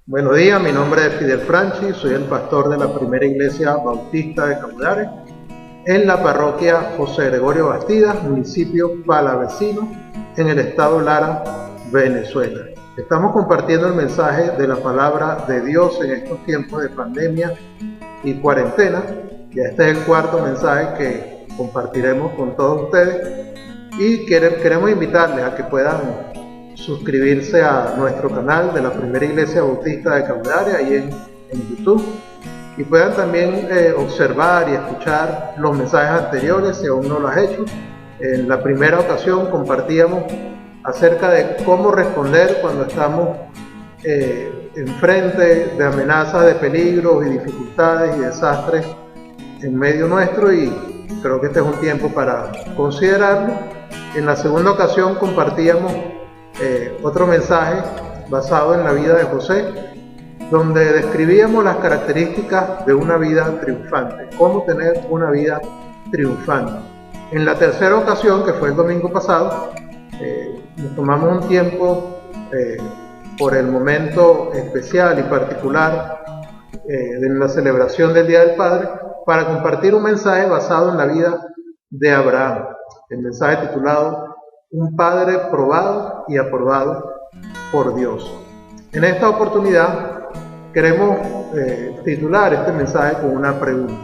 Buenos días, mi nombre es Fidel Franchi, soy el pastor de la primera iglesia bautista de Caudare, en la parroquia José Gregorio Bastidas, municipio Palavecino, en el estado Lara, Venezuela. Estamos compartiendo el mensaje de la palabra de Dios en estos tiempos de pandemia y cuarentena. Ya este es el cuarto mensaje que compartiremos con todos ustedes y queremos invitarles a que puedan suscribirse a nuestro canal de la primera iglesia bautista de Caudare ahí en YouTube, y puedan también observar y escuchar los mensajes anteriores si aún no lo has hecho. En la primera ocasión compartíamos acerca de cómo responder cuando estamos enfrente de amenazas, de peligros y dificultades y desastres en medio nuestro, y creo que este es un tiempo para considerarlo. En la segunda ocasión compartíamos otro mensaje basado en la vida de José, donde describíamos las características de una vida triunfante, cómo tener una vida triunfante. En la tercera ocasión, que fue el domingo pasado, nos tomamos un tiempo por el momento especial y particular de la celebración del Día del Padre para compartir un mensaje basado en la vida de Abraham, el mensaje titulado Un padre probado y aprobado por Dios. En esta oportunidad queremos titular este mensaje con una pregunta: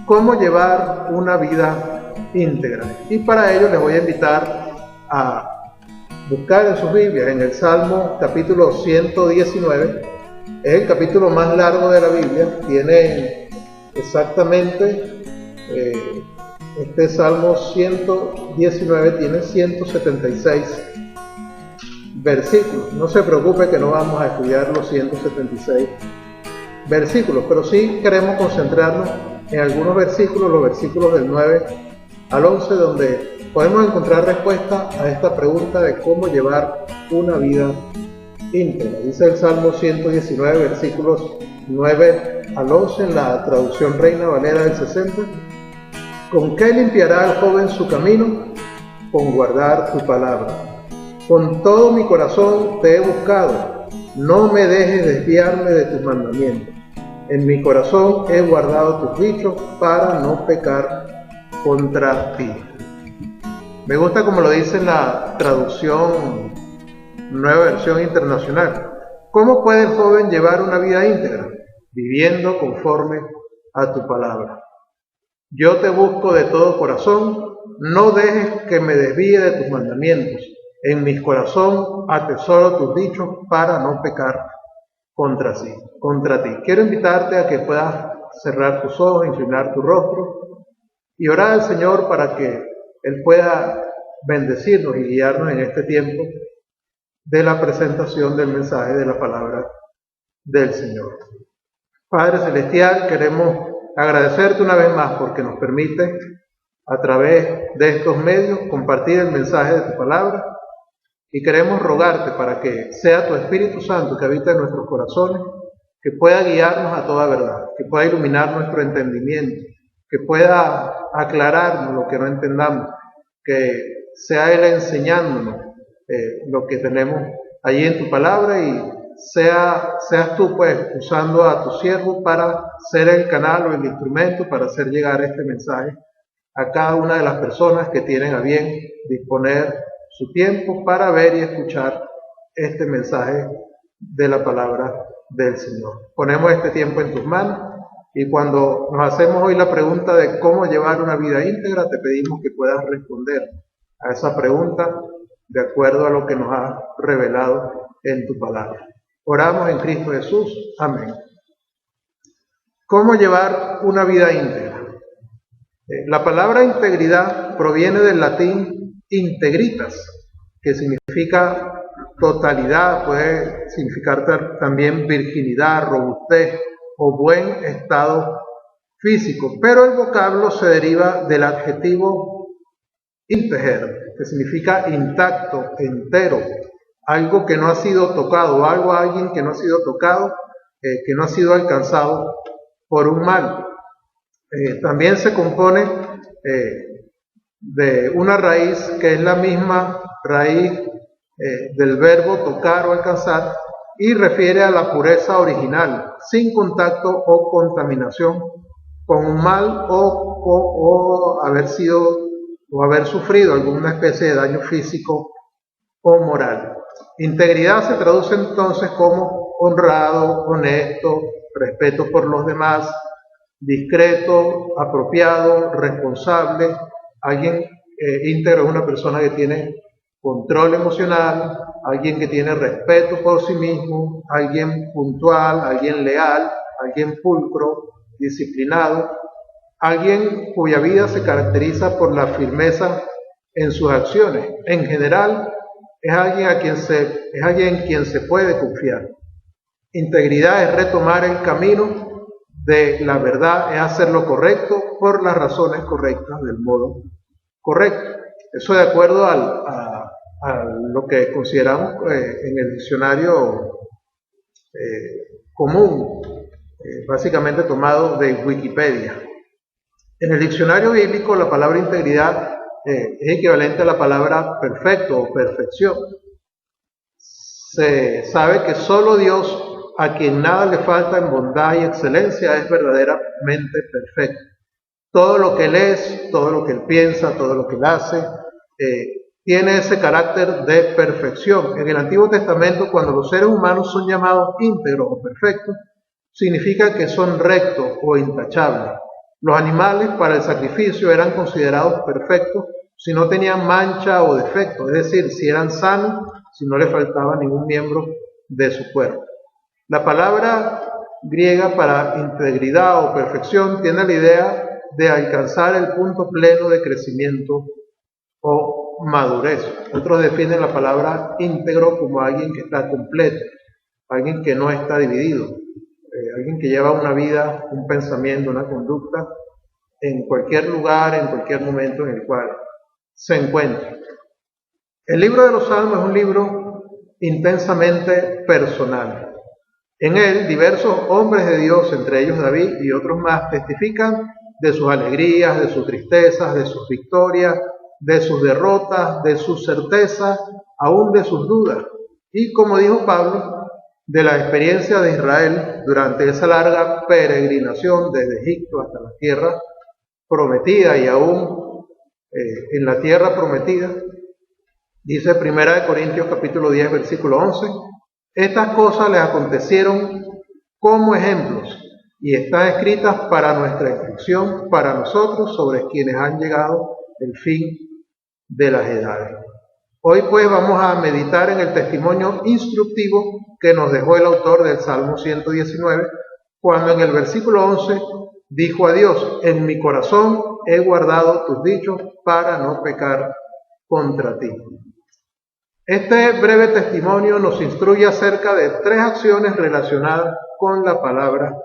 ¿cómo llevar una vida íntegra? Y para ello les voy a invitar a buscar en sus Biblias, en el Salmo capítulo 119, es el capítulo más largo de la Biblia, tiene exactamente este Salmo 119 tiene 176 versículos. No se preocupe que no vamos a estudiar los 176 versículos, pero sí queremos concentrarnos en algunos versículos, los versículos del 9 al 11, donde podemos encontrar respuesta a esta pregunta de cómo llevar una vida íntegra. Dice el Salmo 119, versículos 9 al 11, en la traducción Reina Valera del 60. ¿Con qué limpiará el joven su camino? Con guardar tu palabra. Con todo mi corazón te he buscado, no me dejes desviarme de tus mandamientos. En mi corazón he guardado tus dichos para no pecar contra ti. Me gusta como lo dice en la traducción Nueva Versión Internacional. ¿Cómo puede el joven llevar una vida íntegra? Viviendo conforme a tu palabra. Yo te busco de todo corazón, no dejes que me desvíe de tus mandamientos. En mi corazón atesoro tus dichos para no pecar contra ti. Quiero invitarte a que puedas cerrar tus ojos, inclinar tu rostro y orar al Señor para que Él pueda bendecirnos y guiarnos en este tiempo de la presentación del mensaje de la palabra del Señor. Padre Celestial, queremos agradecerte una vez más porque nos permite a través de estos medios compartir el mensaje de tu palabra, y queremos rogarte para que sea tu Espíritu Santo que habita en nuestros corazones, que pueda guiarnos a toda verdad, que pueda iluminar nuestro entendimiento, que pueda aclararnos lo que no entendamos, que sea Él enseñándonos lo que tenemos allí en tu palabra, y seas tú pues usando a tu siervo para ser el canal o el instrumento para hacer llegar este mensaje a cada una de las personas que tienen a bien disponer su tiempo para ver y escuchar este mensaje de la palabra del Señor. Ponemos este tiempo en tus manos, y cuando nos hacemos hoy la pregunta de cómo llevar una vida íntegra, te pedimos que puedas responder a esa pregunta de acuerdo a lo que nos has revelado en tu palabra. Oramos en Cristo Jesús. Amén. ¿Cómo llevar una vida íntegra? La palabra integridad proviene del latín integritas, que significa totalidad, puede significar también virginidad, robustez o buen estado físico, pero el vocablo se deriva del adjetivo integer, que significa intacto, entero, algo que no ha sido tocado, alguien que no ha sido tocado, que no ha sido alcanzado por un mal. También se compone de una raíz que es la misma raíz del verbo tocar o alcanzar, y refiere a la pureza original, sin contacto o contaminación con un mal o haber sufrido alguna especie de daño físico o moral. Integridad se traduce entonces como honrado, honesto, respeto por los demás, discreto, apropiado, responsable. Alguien íntegro es una persona que tiene control emocional, alguien que tiene respeto por sí mismo, alguien puntual, alguien leal, alguien pulcro, disciplinado, alguien cuya vida se caracteriza por la firmeza en sus acciones. En general, es alguien en quien se puede confiar. Integridad es retomar el camino de la verdad, es hacer lo correcto por las razones correctas, del modo correcto. Eso de acuerdo a lo que consideramos en el diccionario común, básicamente tomado de Wikipedia. En el diccionario bíblico la palabra integridad es equivalente a la palabra perfecto o perfección. Se sabe que solo Dios, a quien nada le falta en bondad y excelencia, es verdaderamente perfecto. Todo lo que Él es, todo lo que Él piensa, todo lo que Él hace, tiene ese carácter de perfección. En el Antiguo Testamento, cuando los seres humanos son llamados íntegros o perfectos, significa que son rectos o intachables. Los animales para el sacrificio eran considerados perfectos si no tenían mancha o defecto, es decir, si eran sanos, si no le faltaba ningún miembro de su cuerpo. La palabra griega para integridad o perfección tiene la idea de alcanzar el punto pleno de crecimiento o madurez. Otros definen la palabra íntegro como alguien que está completo, alguien que no está dividido, alguien que lleva una vida, un pensamiento, una conducta en cualquier lugar, en cualquier momento en el cual se encuentra. El libro de los Salmos es un libro intensamente personal. En él, diversos hombres de Dios, entre ellos David y otros más, testifican de sus alegrías, de sus tristezas, de sus victorias, de sus derrotas, de sus certezas, aún de sus dudas. Y como dijo Pablo, de la experiencia de Israel durante esa larga peregrinación desde Egipto hasta la tierra prometida y aún en la tierra prometida. Dice 1 Corintios capítulo 10, versículo 11, estas cosas les acontecieron como ejemplos y están escritas para nuestra instrucción, para nosotros, sobre quienes han llegado el fin de las edades. Hoy pues vamos a meditar en el testimonio instructivo que nos dejó el autor del Salmo 119, cuando en el versículo 11 dijo a Dios, en mi corazón he guardado tus dichos para no pecar contra ti. Este breve testimonio nos instruye acerca de 3 acciones relacionadas con la palabra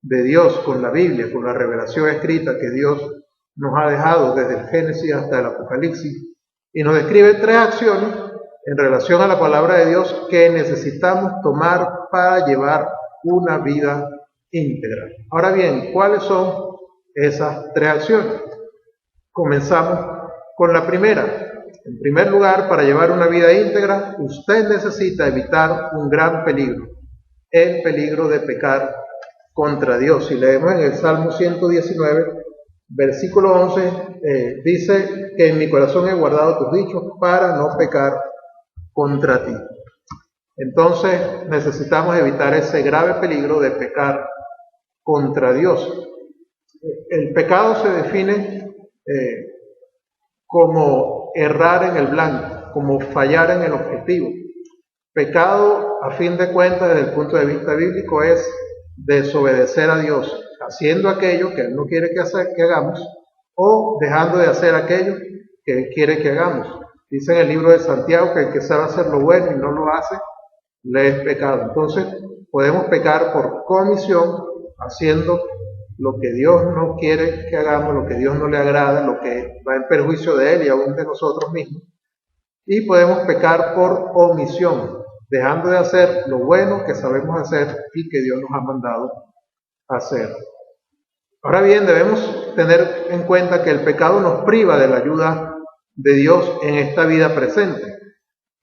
de Dios, con la Biblia, con la revelación escrita que Dios nos ha dejado desde el Génesis hasta el Apocalipsis, y nos describe 3 acciones en relación a la palabra de Dios que necesitamos tomar para llevar una vida íntegra. Ahora bien, ¿cuáles son esas 3 acciones? Comenzamos con la primera. En primer lugar, para llevar una vida íntegra, usted necesita evitar un gran peligro, el peligro de pecar contra Dios. Si leemos en el Salmo 119, versículo 11, dice que en mi corazón he guardado tus dichos para no pecar contra ti. Entonces necesitamos evitar ese grave peligro de pecar contra Dios. El pecado se define como errar en el blanco, como fallar en el objetivo. Pecado, a fin de cuentas, desde el punto de vista bíblico, es desobedecer a Dios, haciendo aquello que Él no quiere que hagamos, o dejando de hacer aquello que Él quiere que hagamos. Dice en el libro de Santiago que el que sabe hacer lo bueno y no lo hace, le es pecado. Entonces, podemos pecar por comisión, haciendo lo que Dios no quiere que hagamos, lo que Dios no le agrada, lo que va en perjuicio de Él y aún de nosotros mismos. Y podemos pecar por omisión, dejando de hacer lo bueno que sabemos hacer y que Dios nos ha mandado hacer. Ahora bien, debemos tener en cuenta que el pecado nos priva de la ayuda de Dios en esta vida presente.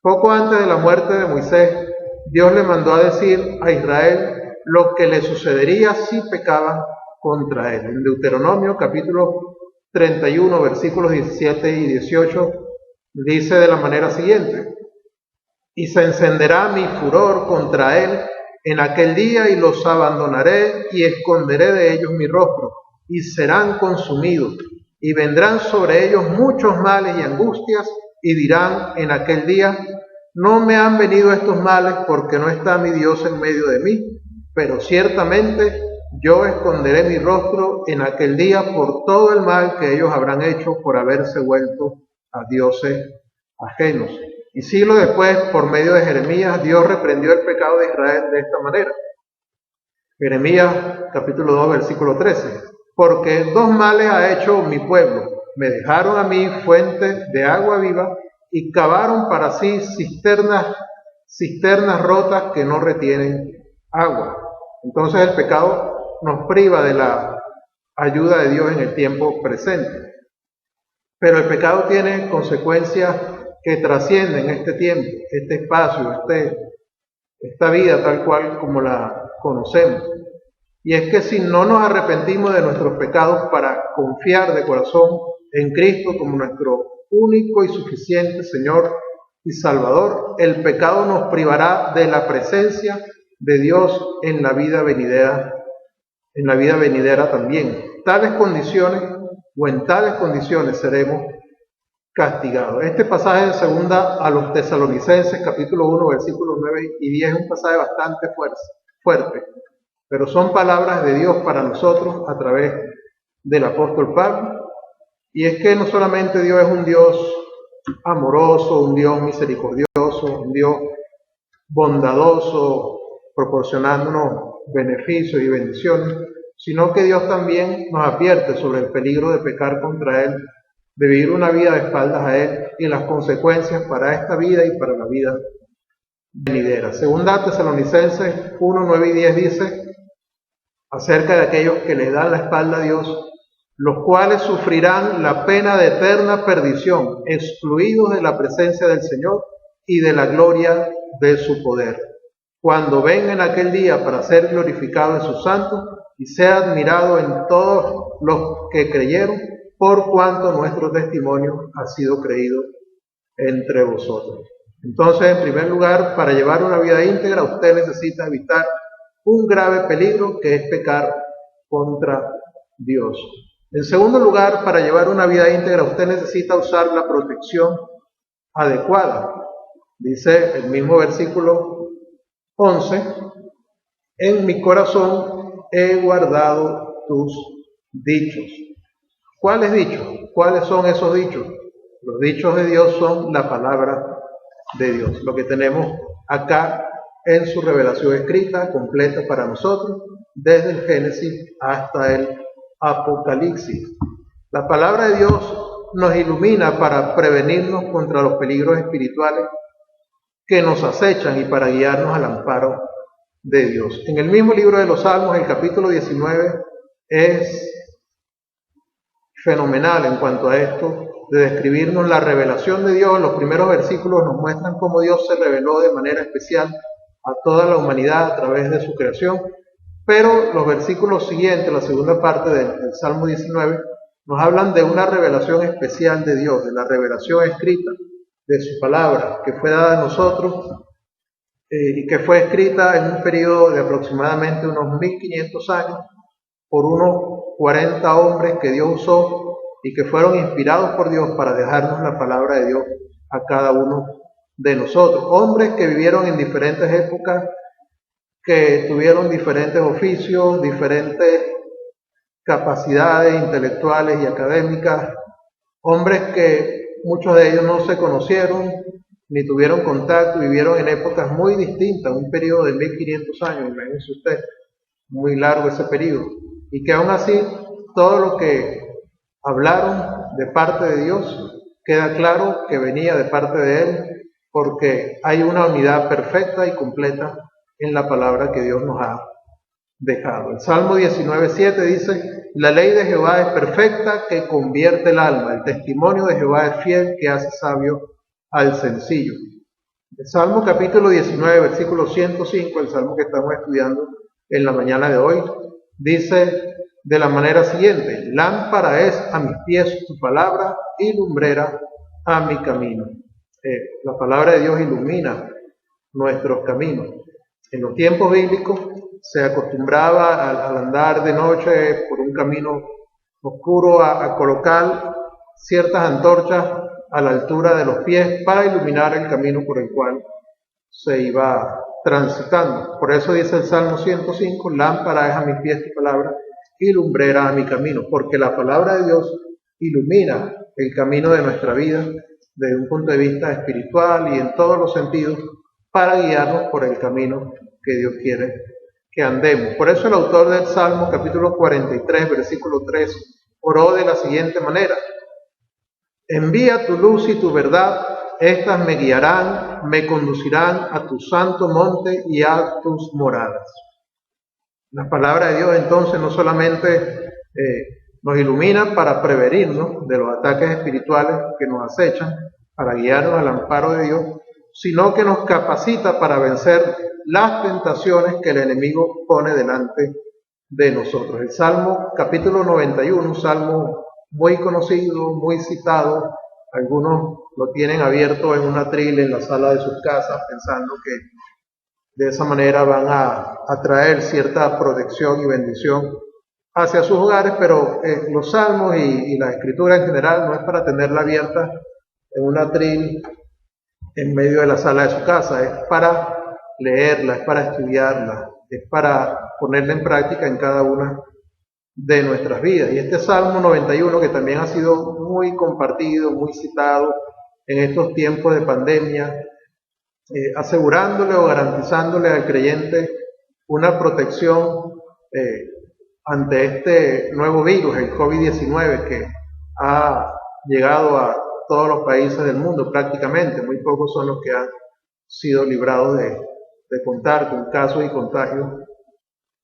Poco antes de la muerte de Moisés, Dios le mandó a decir a Israel lo que le sucedería si pecaban contra él. En Deuteronomio capítulo 31, versículos 17 y 18, dice de la manera siguiente: y se encenderá mi furor contra él en aquel día, y los abandonaré y esconderé de ellos mi rostro, y serán consumidos, y vendrán sobre ellos muchos males y angustias, y dirán en aquel día: no me han venido estos males porque no está mi Dios en medio de mí, pero ciertamente yo esconderé mi rostro en aquel día por todo el mal que ellos habrán hecho por haberse vuelto a dioses ajenos. Y siglos después, por medio de Jeremías, Dios reprendió el pecado de Israel de esta manera. Jeremías capítulo 2, versículo 13. Porque dos males ha hecho mi pueblo: me dejaron a mí fuente de agua viva, y cavaron para sí cisternas rotas que no retienen agua. Entonces el pecado nos priva de la ayuda de Dios en el tiempo presente. Pero el pecado tiene consecuencias que trascienden este tiempo, este espacio, esta vida tal cual como la conocemos. Y es que si no nos arrepentimos de nuestros pecados para confiar de corazón en Cristo como nuestro único y suficiente Señor y Salvador, el pecado nos privará de la presencia de Dios en la vida venidera también. En tales condiciones seremos castigados. Este pasaje de segunda a los Tesalonicenses, capítulo 1, versículos 9 y 10, es un pasaje bastante fuerte, pero son palabras de Dios para nosotros a través del apóstol Pablo. Y es que no solamente Dios es un Dios amoroso, un Dios misericordioso, un Dios bondadoso, proporcionándonos beneficios y bendiciones, sino que Dios también nos advierte sobre el peligro de pecar contra Él, de vivir una vida de espaldas a Él y las consecuencias para esta vida y para la vida venidera. Segunda Tesalonicenses 1, 9 y 10 dice acerca de aquellos que le dan la espalda a Dios, los cuales sufrirán la pena de eterna perdición, excluidos de la presencia del Señor y de la gloria de su poder, cuando venga en aquel día para ser glorificado en sus santos y sea admirado en todos los que creyeron, por cuanto nuestro testimonio ha sido creído entre vosotros. Entonces, en primer lugar, para llevar una vida íntegra, usted necesita evitar un grave peligro que es pecar contra Dios. En segundo lugar, para llevar una vida íntegra, usted necesita usar la protección adecuada. Dice el mismo versículo 11, en mi corazón he guardado tus dichos. ¿Cuáles dichos? ¿Cuáles son esos dichos? Los dichos de Dios son la palabra de Dios, lo que tenemos acá en su revelación escrita, completa para nosotros, desde el Génesis hasta el Apocalipsis. La palabra de Dios nos ilumina para prevenirnos contra los peligros espirituales que nos acechan y para guiarnos al amparo de Dios. En el mismo libro de los Salmos, el capítulo 19, es fenomenal en cuanto a esto, de describirnos la revelación de Dios. Los primeros versículos nos muestran cómo Dios se reveló de manera especial a toda la humanidad a través de su creación, pero los versículos siguientes, la segunda parte del Salmo 19, nos hablan de una revelación especial de Dios, de la revelación escrita de su palabra, que fue dada a nosotros y que fue escrita en un periodo de aproximadamente unos 1500 años por unos 40 hombres que Dios usó y que fueron inspirados por Dios para dejarnos la palabra de Dios a cada uno de nosotros. Hombres que vivieron en diferentes épocas, que tuvieron diferentes oficios, diferentes capacidades intelectuales y académicas, hombres que muchos de ellos no se conocieron ni tuvieron contacto, vivieron en épocas muy distintas, un periodo de 1500 años, imagínense usted, muy largo ese periodo, y que aún así todo lo que hablaron de parte de Dios queda claro que venía de parte de Él, porque hay una unidad perfecta y completa en la palabra que Dios nos ha dejado. El Salmo 19:7 dice: la ley de Jehová es perfecta, que convierte el alma. El testimonio de Jehová es fiel, que hace sabio al sencillo. El Salmo capítulo 19, versículo 105, el Salmo que estamos estudiando en la mañana de hoy, dice de la manera siguiente: lámpara es a mis pies tu palabra y lumbrera a mi camino. La palabra de Dios ilumina nuestros caminos. En los tiempos bíblicos se acostumbraba al andar de noche por un camino oscuro a colocar ciertas antorchas a la altura de los pies para iluminar el camino por el cual se iba transitando. Por eso dice el Salmo 105, lámpara es a mis pies tu palabra y lumbrera a mi camino, porque la palabra de Dios ilumina el camino de nuestra vida desde un punto de vista espiritual y en todos los sentidos para guiarnos por el camino que Dios quiere que andemos. Por eso el autor del Salmo capítulo 43, versículo 3, oró de la siguiente manera: envía tu luz y tu verdad, estas me guiarán, me conducirán a tu santo monte y a tus moradas. La palabra de Dios entonces no solamente nos ilumina para prevenirnos de los ataques espirituales que nos acechan, para guiarnos al amparo de Dios, sino que nos capacita para vencer las tentaciones que el enemigo pone delante de nosotros. El Salmo capítulo 91, un salmo muy conocido, muy citado. Algunos lo tienen abierto en un atril en la sala de sus casas, pensando que de esa manera van a atraer cierta protección y bendición hacia sus hogares, pero los salmos y la escritura en general no es para tenerla abierta en un atril en medio de la sala de su casa, es para leerla, es para estudiarla, es para ponerla en práctica en cada una de nuestras vidas. Y este Salmo 91, que también ha sido muy compartido, muy citado en estos tiempos de pandemia, asegurándole o garantizándole al creyente una protección ante este nuevo virus, el COVID-19, que ha llegado a todos los países del mundo prácticamente. Muy pocos son los que han sido librados de contar con casos y contagios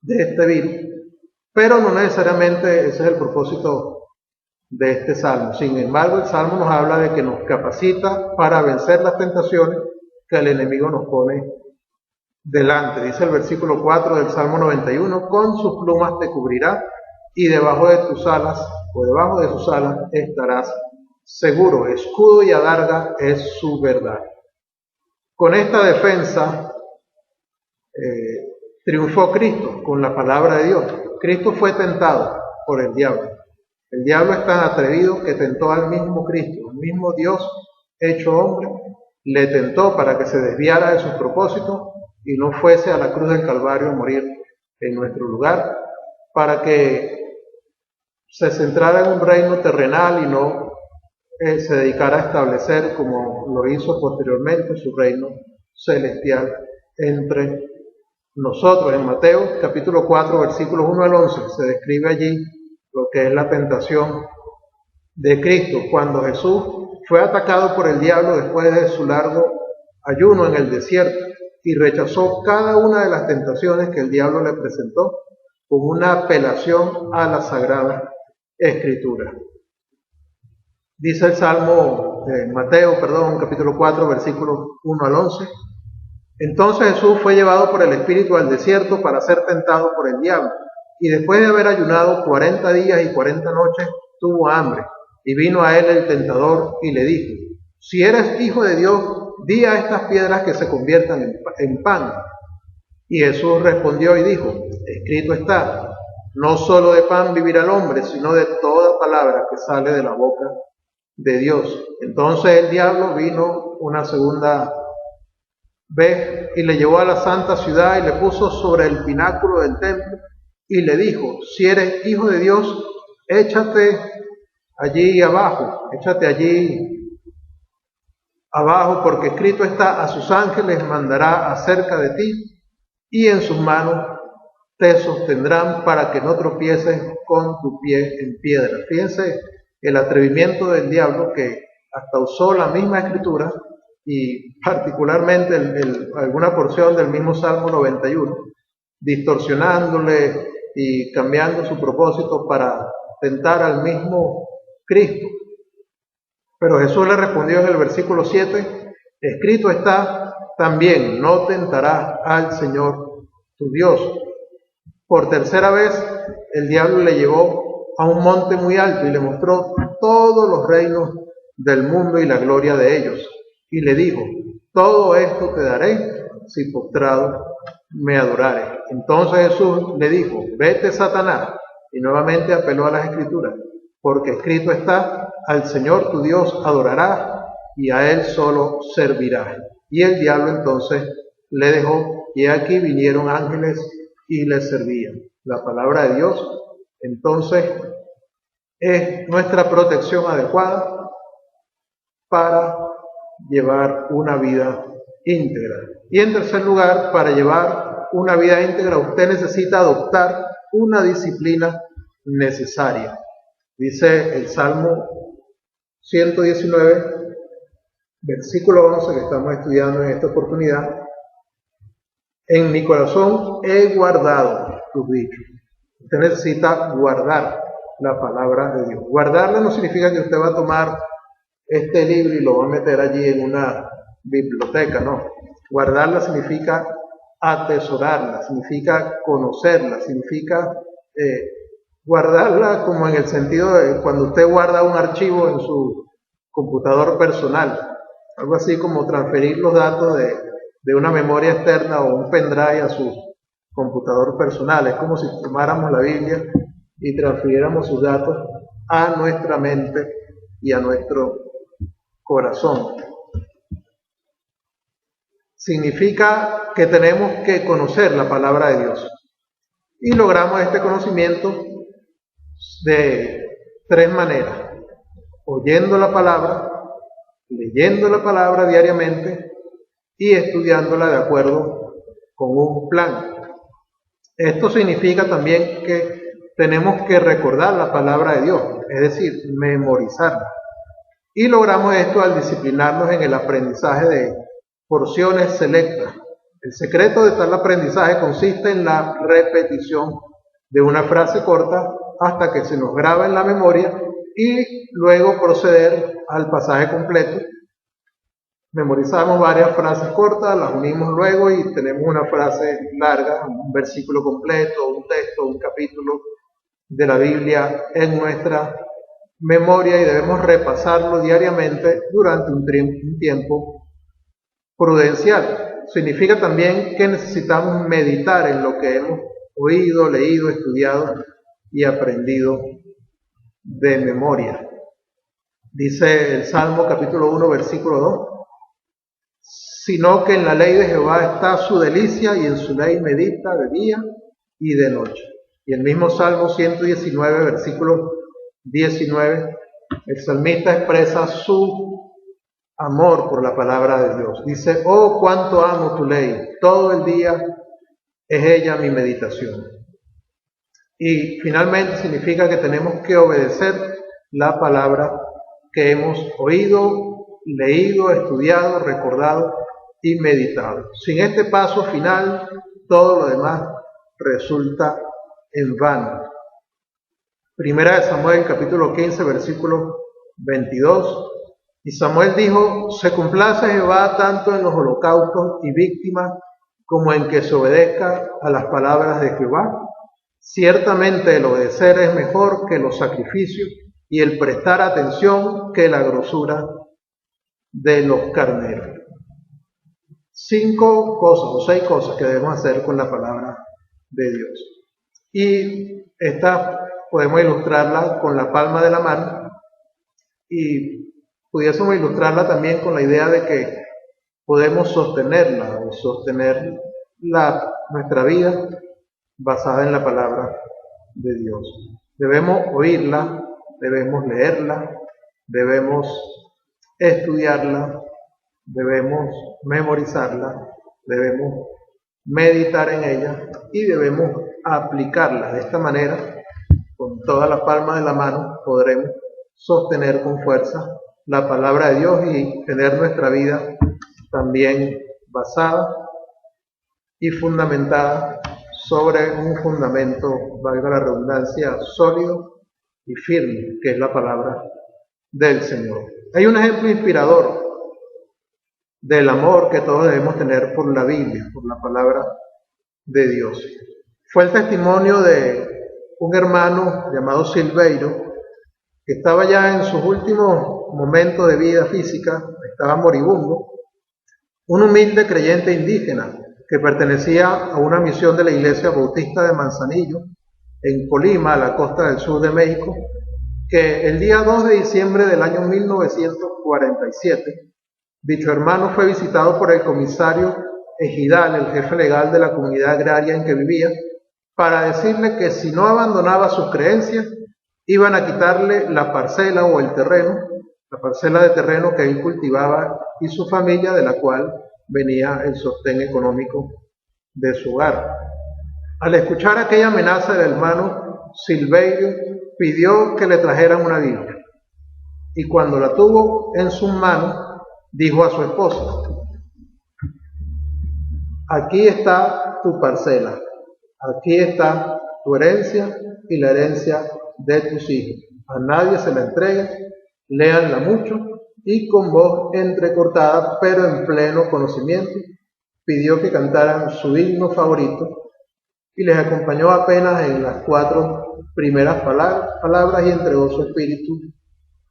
de este virus, pero no necesariamente ese es el propósito de este salmo. Sin embargo, el salmo nos habla de que nos capacita para vencer las tentaciones que el enemigo nos pone delante. Dice el versículo 4 del Salmo 91, con sus plumas te cubrirá y debajo de tus alas o debajo de sus alas estarás seguro. Escudo y adarga es su verdad. Con esta defensa triunfó Cristo con la palabra de Dios. Cristo fue tentado por el diablo. El diablo es tan atrevido que tentó al mismo Cristo, el mismo Dios hecho hombre, le tentó para que se desviara de sus propósitos y no fuese a la cruz del Calvario a morir en nuestro lugar, para que se centrara en un reino terrenal y no se dedicara a establecer, como lo hizo posteriormente, su reino celestial entre nosotros. En Mateo capítulo 4, versículos 1 al 11, se describe allí lo que es la tentación de Cristo, cuando Jesús fue atacado por el diablo después de su largo ayuno en el desierto y rechazó cada una de las tentaciones que el diablo le presentó con una apelación a la Sagrada Escritura. Dice el Salmo Mateo, capítulo 4, versículos 1 al 11. Entonces Jesús fue llevado por el Espíritu al desierto para ser tentado por el diablo, y después de haber ayunado 40 días y 40 noches, tuvo hambre, y vino a él el tentador y le dijo: si eres hijo de Dios, di a estas piedras que se conviertan en pan. Y Jesús respondió y dijo: escrito está, no solo de pan vivirá el hombre, sino de toda palabra que sale de la boca de Dios. Entonces el diablo vino una segunda vez y le llevó a la santa ciudad y le puso sobre el pináculo del templo y le dijo: si eres hijo de Dios, échate allí abajo, porque escrito está: a sus ángeles mandará acerca de ti y en sus manos te sostendrán para que no tropieces con tu pie en piedra. Fíjense el atrevimiento del diablo, que hasta usó la misma escritura y particularmente alguna porción del mismo Salmo 91, distorsionándole y cambiando su propósito para tentar al mismo Cristo. Pero Jesús le respondió en el versículo 7, escrito está, también no tentarás al Señor tu Dios. Por tercera vez, el diablo le llevó a un monte muy alto y le mostró todos los reinos del mundo y la gloria de ellos. Y le dijo, todo esto te daré si postrado me adorares. Entonces Jesús le dijo, vete, Satanás. Y nuevamente apeló a las Escrituras, porque escrito está, al Señor tu Dios adorarás y a Él solo servirás. Y el diablo entonces le dejó, y aquí vinieron ángeles y le servían. La palabra de Dios, entonces, es nuestra protección adecuada para llevar una vida íntegra. Y en tercer lugar, para llevar una vida íntegra, usted necesita adoptar una disciplina necesaria. Dice el Salmo 119, versículo 11, que estamos estudiando en esta oportunidad, en mi corazón he guardado tus dichos. Usted necesita guardar la palabra de Dios. Guardarla no significa que usted va a tomar este libro y lo va a meter allí en una biblioteca, no. Guardarla significa atesorarla, significa conocerla, significa guardarla como en el sentido de cuando usted guarda un archivo en su computador personal, algo así como transferir los datos de una memoria externa o un pendrive a su computador personal. Es como si tomáramos la Biblia y transfiriéramos sus datos a nuestra mente y a nuestro corazón. Significa que tenemos que conocer la palabra de Dios. Y logramos este conocimiento de tres maneras: oyendo la palabra, leyendo la palabra diariamente y estudiándola de acuerdo con un plan. Esto significa también que tenemos que recordar la palabra de Dios, es decir, memorizarla. Y logramos esto al disciplinarnos en el aprendizaje de porciones selectas. El secreto de tal aprendizaje consiste en la repetición de una frase corta hasta que se nos graba en la memoria y luego proceder al pasaje completo. Memorizamos varias frases cortas, las unimos luego y tenemos una frase larga, un versículo completo, un texto, un capítulo de la Biblia en nuestra memoria, y debemos repasarlo diariamente durante un tiempo prudencial. Significa también que necesitamos meditar en lo que hemos oído, leído, estudiado y aprendido de memoria. Dice el Salmo capítulo 1, versículo 2, sino que en la ley de Jehová está su delicia y en su ley medita de día y de noche. Y el mismo Salmo 119, versículo 19, el salmista expresa su amor por la palabra de Dios. Dice, oh, cuánto amo tu ley, todo el día es ella mi meditación. Y finalmente significa que tenemos que obedecer la palabra que hemos oído, leído, estudiado, recordado y meditado. Sin este paso final, todo lo demás resulta en vano. Primera de Samuel, capítulo 15, versículo 22. Y Samuel dijo, se complace Jehová tanto en los holocaustos y víctimas como en que se obedezca a las palabras de Jehová. Ciertamente el obedecer es mejor que los sacrificios y el prestar atención que la grosura de los carneros. 5 cosas o 6 cosas que debemos hacer con la palabra de Dios. Y esta podemos ilustrarla con la palma de la mano y pudiésemos ilustrarla también con la idea de que podemos sostenerla o sostener nuestra vida basada en la palabra de Dios. Debemos oírla, debemos leerla, debemos estudiarla, debemos memorizarla, debemos meditar en ella y debemos aplicarla. De esta manera, con toda la palma de la mano, podremos sostener con fuerza la palabra de Dios y tener nuestra vida también basada y fundamentada sobre un fundamento, valga la redundancia, sólido y firme, que es la palabra del Señor. Hay un ejemplo inspirador del amor que todos debemos tener por la Biblia, por la palabra de Dios. Fue el testimonio de un hermano llamado Silveiro, que estaba ya en sus últimos momentos de vida física, estaba moribundo, un humilde creyente indígena que pertenecía a una misión de la Iglesia Bautista de Manzanillo, en Colima, a la costa del sur de México, que el día 2 de diciembre del año 1947, dicho hermano fue visitado por el comisario ejidal, el jefe legal de la comunidad agraria en que vivía, para decirle que si no abandonaba sus creencias, iban a quitarle la parcela o el terreno, la parcela de terreno que él cultivaba y su familia, de la cual venía el sostén económico de su hogar. Al escuchar aquella amenaza del hermano, Silverio pidió que le trajeran una Biblia, y cuando la tuvo en sus manos, dijo a su esposa: aquí está tu parcela, aquí está tu herencia y la herencia de tus hijos. A nadie se la entregue, léanla mucho. Y con voz entrecortada, pero en pleno conocimiento, pidió que cantaran su himno favorito y les acompañó apenas en las 4 primeras palabras y entregó su espíritu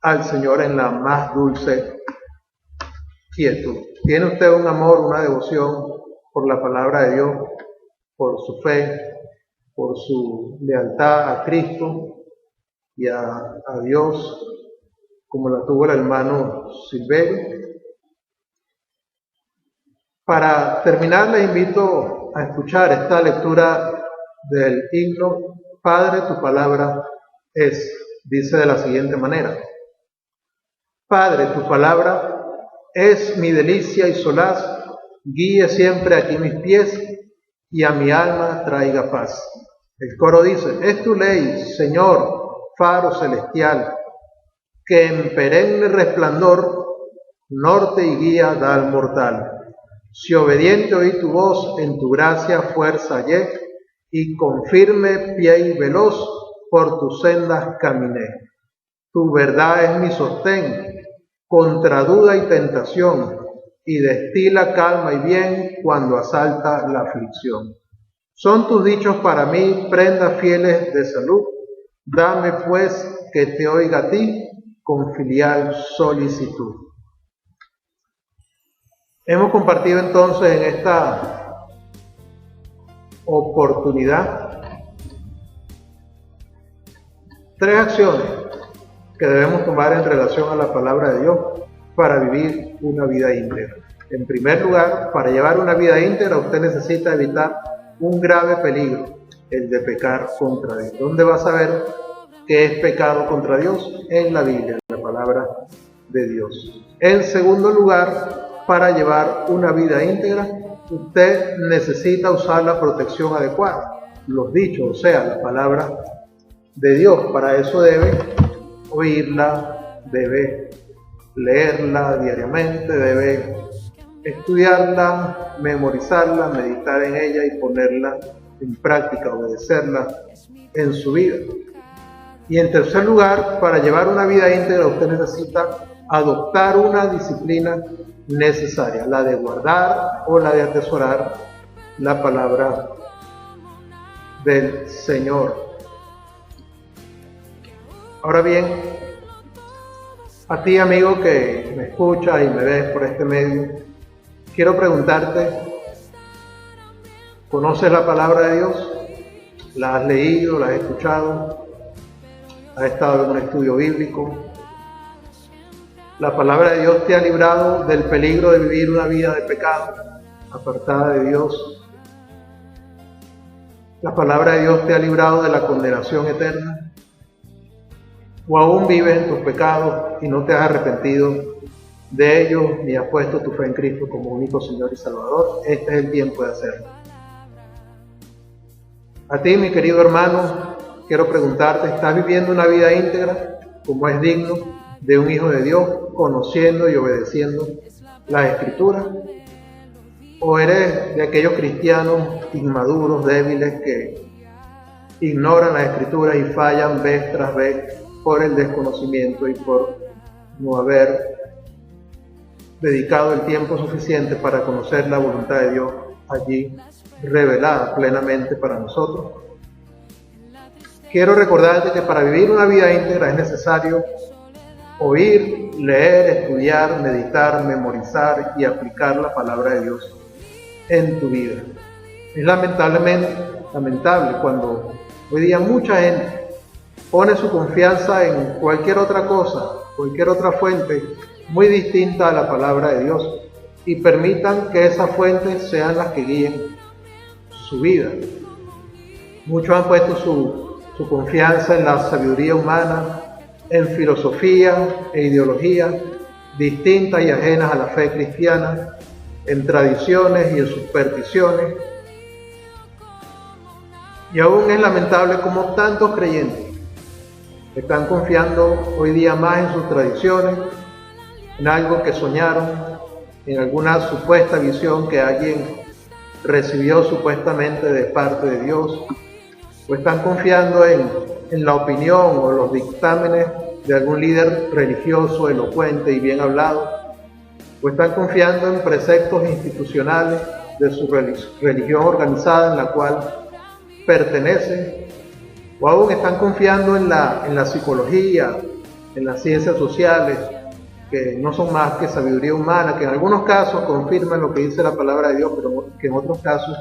al Señor en la más dulce quietud. ¿Tiene usted un amor, una devoción por la palabra de Dios, por su fe, por su lealtad a Cristo y a Dios, como la tuvo el hermano Silverio? Para terminar, les invito a escuchar esta lectura del himno Padre, tu palabra es. Dice de la siguiente manera: Padre, tu palabra es mi delicia y solaz, guíe siempre aquí mis pies y a mi alma traiga paz. El coro dice: es tu ley, Señor, faro celestial, que en perenne resplandor norte y guía da al mortal. Si obediente oí tu voz, en tu gracia fuerza hallé, y con firme pie y veloz por tus sendas caminé. Tu verdad es mi sostén contra duda y tentación, y destila calma y bien cuando asalta la aflicción. Son tus dichos para mí prendas fieles de salud. Dame pues que te oiga a ti con filial solicitud. Hemos compartido entonces en esta oportunidad 3 acciones que debemos tomar en relación a la palabra de Dios para vivir una vida íntegra. En primer lugar, para llevar una vida íntegra, usted necesita evitar un grave peligro, el de pecar contra Dios. ¿Dónde va a saber qué es pecado contra Dios? En la Biblia, en la palabra de Dios. En segundo lugar, para llevar una vida íntegra, usted necesita usar la protección adecuada, los dichos, o sea, la palabra de Dios. Para eso debe oírla, debe leerla diariamente, debe estudiarla, memorizarla, meditar en ella y ponerla en práctica, obedecerla en su vida. Y en tercer lugar, para llevar una vida íntegra, usted necesita adoptar una disciplina necesaria, la de guardar o la de atesorar la palabra del Señor. Ahora bien, a ti, amigo, que me escuchas y me ves por este medio, quiero preguntarte: ¿conoces la palabra de Dios? ¿La has leído? ¿La has escuchado? ¿Has estado en un estudio bíblico? La palabra de Dios te ha librado del peligro de vivir una vida de pecado, apartada de Dios. La palabra de Dios te ha librado de la condenación eterna. ¿O aún vives en tus pecados y no te has arrepentido de ellos ni has puesto tu fe en Cristo como único Señor y Salvador? Este es el tiempo de hacerlo. A ti, mi querido hermano, quiero preguntarte: ¿estás viviendo una vida íntegra como es digno de un hijo de Dios, conociendo y obedeciendo las Escrituras? ¿O eres de aquellos cristianos inmaduros, débiles, que ignoran las Escrituras y fallan vez tras vez por el desconocimiento y por no haber dedicado el tiempo suficiente para conocer la voluntad de Dios allí revelada plenamente para nosotros. Quiero recordarte que para vivir una vida íntegra es necesario oír, leer, estudiar, meditar, memorizar y aplicar la palabra de Dios en tu vida. Es lamentable cuando hoy día mucha gente pone su confianza en cualquier otra cosa, cualquier otra fuente muy distinta a la palabra de Dios y permitan que esas fuentes sean las que guíen su vida. Muchos han puesto su confianza en la sabiduría humana, en filosofía e ideologías distintas y ajenas a la fe cristiana, en tradiciones y en supersticiones. Y aún es lamentable como tantos creyentes están confiando hoy día más en sus tradiciones, en algo que soñaron, en alguna supuesta visión que alguien recibió supuestamente de parte de Dios, o están confiando en la opinión o los dictámenes de algún líder religioso, elocuente y bien hablado, o están confiando en preceptos institucionales de su religión organizada en la cual pertenecen, o aún están confiando en la psicología, en las ciencias sociales, que no son más que sabiduría humana, que en algunos casos confirman lo que dice la palabra de Dios, pero que en otros casos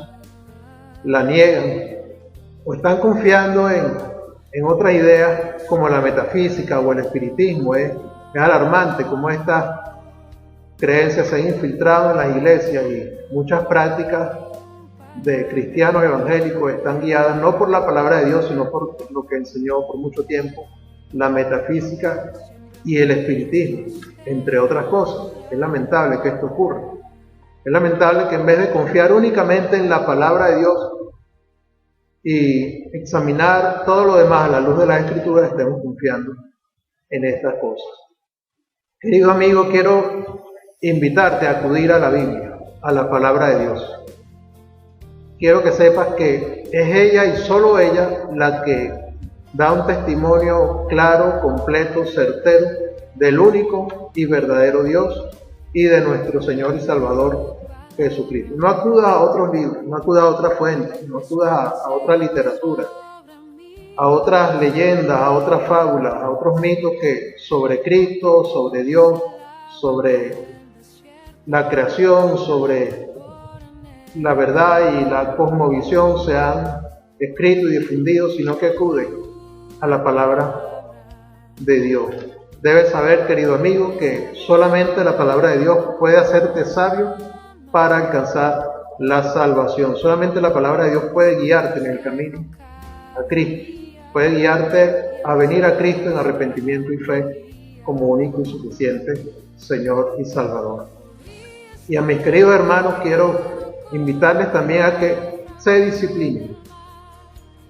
la niegan, o están confiando en otras ideas como la metafísica o el espiritismo. Es alarmante cómo estas creencias se han infiltrado en las iglesias y muchas prácticas de cristianos evangélicos están guiadas no por la palabra de Dios, sino por lo que enseñó por mucho tiempo la metafísica y el espiritismo, entre otras cosas. Es lamentable que esto ocurra. Es lamentable que en vez de confiar únicamente en la palabra de Dios y examinar todo lo demás a la luz de las Escrituras, estemos confiando en estas cosas. Querido amigo, quiero invitarte a acudir a la Biblia, a la palabra de Dios. Quiero que sepas que es ella y solo ella la que da un testimonio claro, completo, certero del único y verdadero Dios y de nuestro Señor y Salvador Jesucristo. No acudas a otros libros, no acudas a otras fuentes, no acudas a otra literatura, a otras leyendas, a otras fábulas, a otros mitos que sobre Cristo, sobre Dios, sobre la creación, sobre la verdad y la cosmovisión se han escrito y difundido, sino que acude a la palabra de Dios. Debes saber, querido amigo, que solamente la palabra de Dios puede hacerte sabio para alcanzar la salvación. Solamente la palabra de Dios puede guiarte en el camino a Cristo, puede guiarte a venir a Cristo en arrepentimiento y fe como único y suficiente Señor y Salvador. Y a mis queridos hermanos quiero invitarles también a que se disciplinen,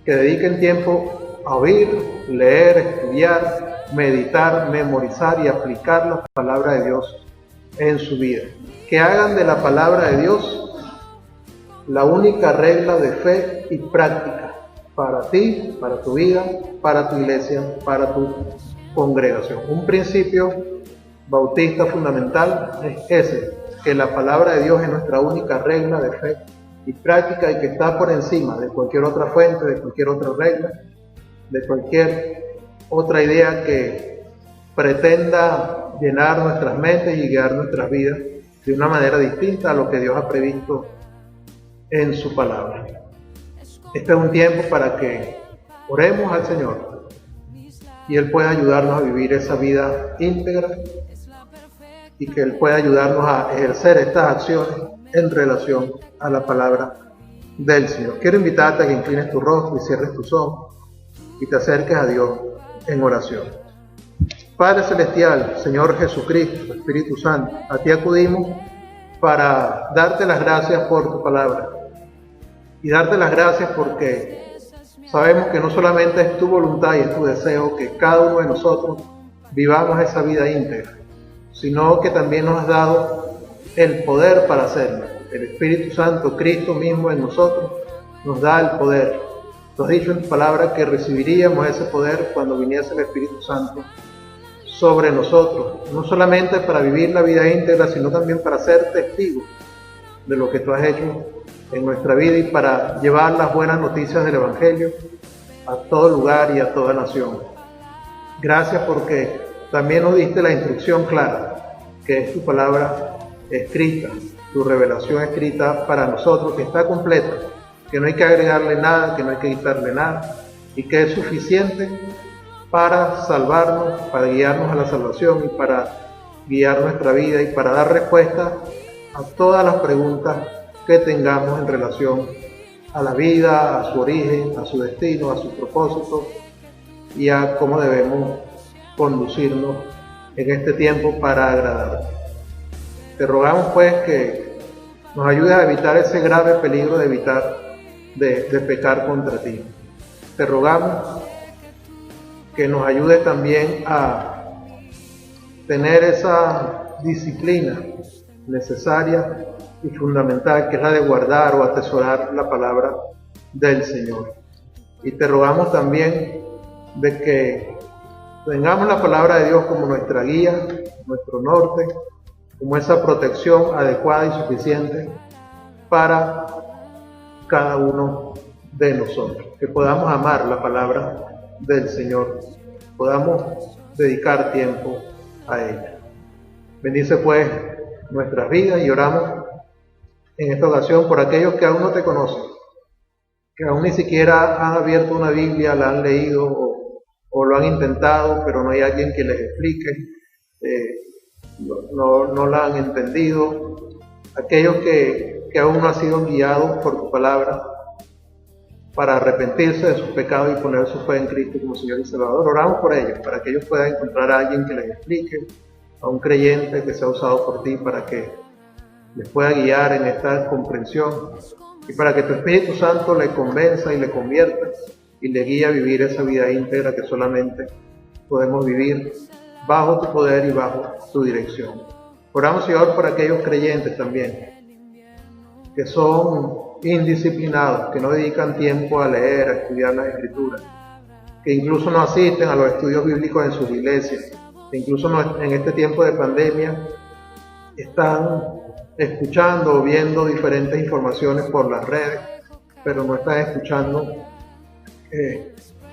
que dediquen tiempo a oír, leer, estudiar, meditar, memorizar y aplicar la palabra de Dios en su vida. Que hagan de la palabra de Dios la única regla de fe y práctica para ti, para tu vida, para tu iglesia, para tu congregación. Un principio bautista fundamental es ese, que la palabra de Dios es nuestra única regla de fe y práctica y que está por encima de cualquier otra fuente, de cualquier otra regla, de cualquier otra idea que pretenda llenar nuestras mentes y guiar nuestras vidas de una manera distinta a lo que Dios ha previsto en su palabra. Este es un tiempo para que oremos al Señor y Él pueda ayudarnos a vivir esa vida íntegra y que Él pueda ayudarnos a ejercer estas acciones en relación a la palabra del Señor. Quiero invitarte a que inclines tu rostro y cierres tus ojos y te acerques a Dios en oración. Padre Celestial, Señor Jesucristo, Espíritu Santo, a ti acudimos para darte las gracias por tu palabra y darte las gracias porque sabemos que no solamente es tu voluntad y es tu deseo que cada uno de nosotros vivamos esa vida íntegra, sino que también nos has dado el poder para hacerlo. El Espíritu Santo, Cristo mismo en nosotros, nos da el poder. Tú has dicho en tu palabra que recibiríamos ese poder cuando viniese el Espíritu Santo sobre nosotros, no solamente para vivir la vida íntegra, sino también para ser testigos de lo que tú has hecho en nuestra vida y para llevar las buenas noticias del Evangelio a todo lugar y a toda nación. Gracias porque también nos diste la instrucción clara, que es tu palabra escrita, tu revelación escrita para nosotros, que está completa, que no hay que agregarle nada, que no hay que quitarle nada, y que es suficiente para salvarnos, para guiarnos a la salvación y para guiar nuestra vida y para dar respuesta a todas las preguntas que tengamos en relación a la vida, a su origen, a su destino, a su propósito y a cómo debemos conducirnos en este tiempo para agradarte. Te rogamos pues que nos ayudes a evitar ese grave peligro de pecar contra ti. Te rogamos que nos ayude también a tener esa disciplina necesaria y fundamental, que es la de guardar o atesorar la palabra del Señor. Y te rogamos también de que tengamos la palabra de Dios como nuestra guía, nuestro norte, como esa protección adecuada y suficiente para cada uno de nosotros, que podamos amar la palabra del Señor, podamos dedicar tiempo a ella. Bendice pues nuestras vidas y oramos en esta ocasión por aquellos que aún no te conocen, que aún ni siquiera han abierto una Biblia, la han leído o lo han intentado, pero no hay alguien que les explique, no la han entendido. Aquellos que aún no han sido guiados por tu palabra para arrepentirse de sus pecados y poner su fe en Cristo como Señor y Salvador. Oramos por ellos, para que ellos puedan encontrar a alguien que les explique, a un creyente que sea usado por ti para que les pueda guiar en esta comprensión y para que tu Espíritu Santo le convenza y le convierta y le guíe a vivir esa vida íntegra que solamente podemos vivir bajo tu poder y bajo tu dirección. Oramos, Señor, por aquellos creyentes también que son indisciplinados, que no dedican tiempo a leer, a estudiar las Escrituras, que incluso no asisten a los estudios bíblicos en sus iglesias, que incluso en este tiempo de pandemia están escuchando o viendo diferentes informaciones por las redes, pero no están escuchando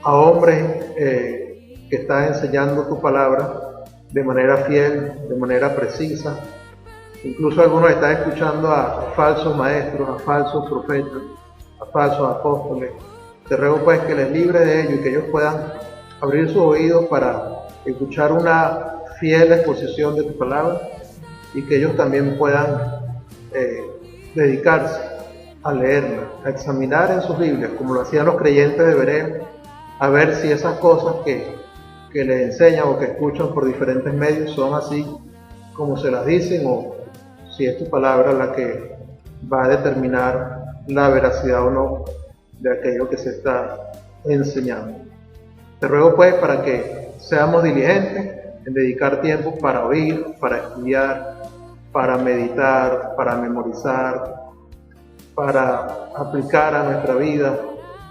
a hombres que están enseñando tu palabra de manera fiel, de manera precisa. Incluso algunos están escuchando a falsos maestros, a falsos profetas, a falsos apóstoles. Te ruego pues que les libres de ello y que ellos puedan abrir sus oídos para escuchar una fiel exposición de tu palabra y que ellos también puedan dedicarse a leerla, a examinar en sus Biblias, como lo hacían los creyentes de Berea, a ver si esas cosas que les enseñan o que escuchan por diferentes medios son así como se las dicen, o si es tu palabra la que va a determinar la veracidad o no de aquello que se está enseñando. Te ruego pues para que seamos diligentes en dedicar tiempo para oír, para estudiar, para meditar, para memorizar, para aplicar a nuestra vida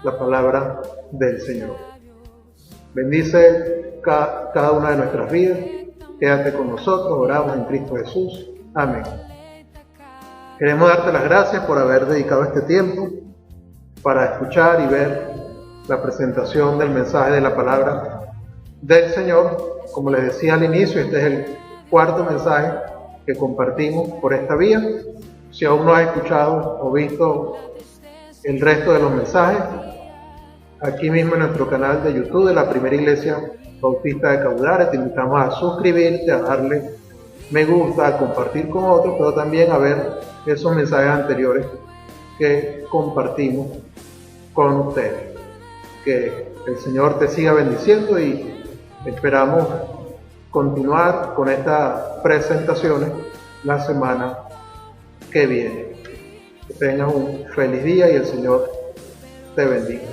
la palabra del Señor. Bendice cada una de nuestras vidas. Quédate con nosotros, oramos en Cristo Jesús. Amén. Queremos darte las gracias por haber dedicado este tiempo para escuchar y ver la presentación del mensaje de la palabra del Señor. Como les decía al inicio, este es el cuarto mensaje que compartimos por esta vía. Si aún no has escuchado o visto el resto de los mensajes, aquí mismo en nuestro canal de YouTube de la Primera Iglesia Bautista de Caudares, te invitamos a suscribirte, a darle me gusta, a compartir con otros, pero también a ver esos mensajes anteriores que compartimos con ustedes. Que el Señor te siga bendiciendo y esperamos continuar con estas presentaciones la semana que viene. Que tengas un feliz día y el Señor te bendiga.